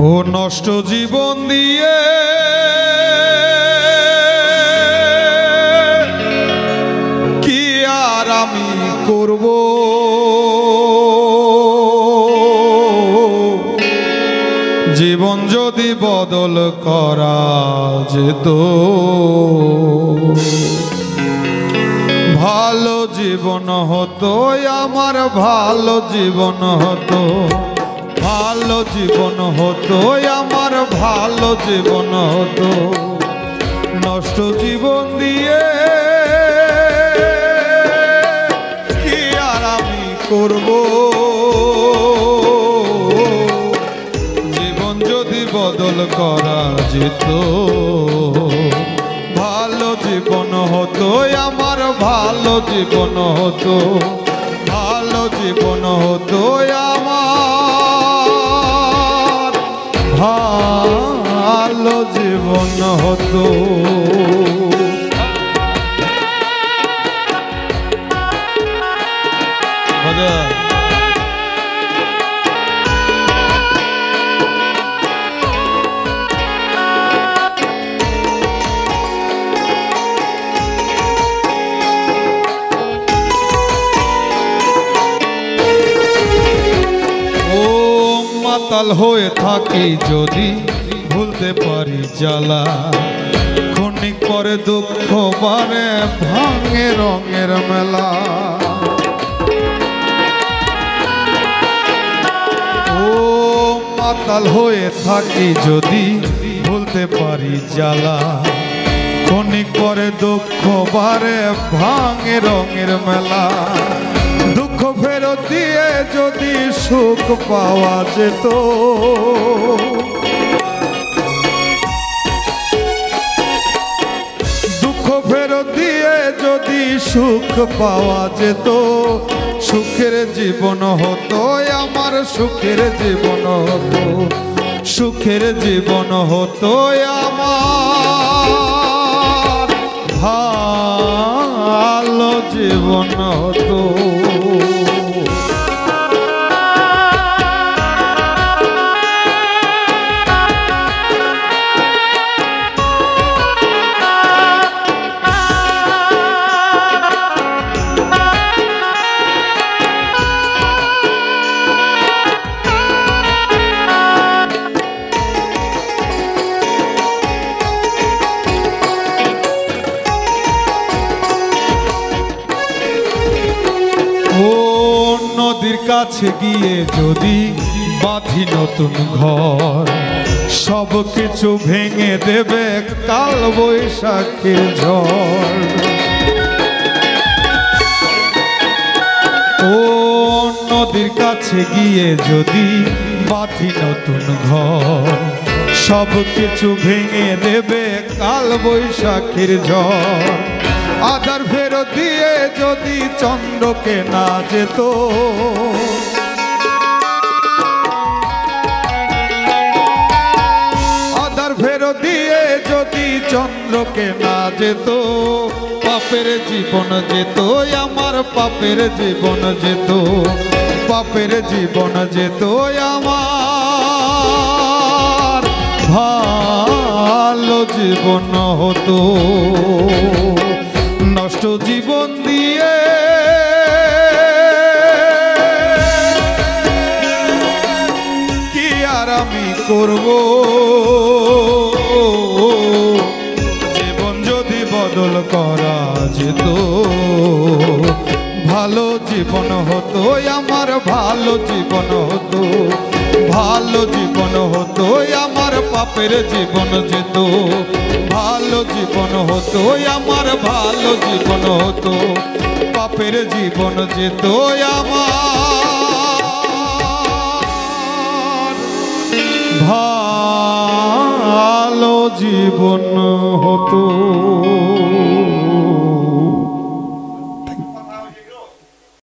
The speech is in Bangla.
ও নষ্ট জীবন দিয়ে কি আর আমি করব, জীবন যদি বদল করা যেত ভালো জীবন হতো, আমার ভালো জীবন হতো, ভালো জীবন হতো, আমার ভালো জীবন হতো। নষ্ট জীবন দিয়ে কি আর আমি করব, জীবন যদি বদল করা যেত ভালো জীবন হতো, আমার ভালো জীবন হতো, ভালো জীবন হতো, আমার ভালো জীবন হতো। মাতাল হয়ে থাকি যদি ভুলতে পারি জ্বালা, ক্ষণিক পরে দুঃখ বারে ভাঙে রঙের মেলা। ও মাতাল হয়ে থাকি যদি ভুলতে পারি জ্বালা, ক্ষণিক পরে দুঃখ বারে ভাঙে রঙের মেলা। দুঃখ ফেরত দিয়ে যদি সুখ পাওয়া যেত, দুঃখ ফেরত দিয়ে যদি সুখ পাওয়া যেত, সুখের জীবন হতো, আমার সুখের জীবন হতো, সুখের জীবন হতো, আমার ভালো জীবন হতো। নদীর কাছে গিয়ে যদি বাঁধি নতুন ঘর, সব কিছু ভেঙে দেবে কাল বৈশাখের ঝড়। ও নদীর কাছে গিয়ে যদি বাঁধি নতুন ঘর, সব কিছু ভেঙে দেবে কাল বৈশাখের ঝড়। আধার ফেরত দিয়ে যদি চন্দ্রকে না যেত, আধার ফেরত দিয়ে যদি চন্দ্রকে না যেত, পাপের জীবন যেত, আমার পাপের জীবন যেত, পাপের জীবন যেত, আমার ভালো জীবন হতো। নষ্ট জীবন দিয়ে কি আর আমি করব, জীবন যদি বদল করা যেত ভালো জীবন হতো, আমার ভালো জীবন হতো, ভালো জীবন হতো, আমার পাপের জীবন যেত, ভালো জীবন হতো, আমার ভালো জীবন হতো, পাপের জীবন যেত, আমার ভালো জীবন হতো।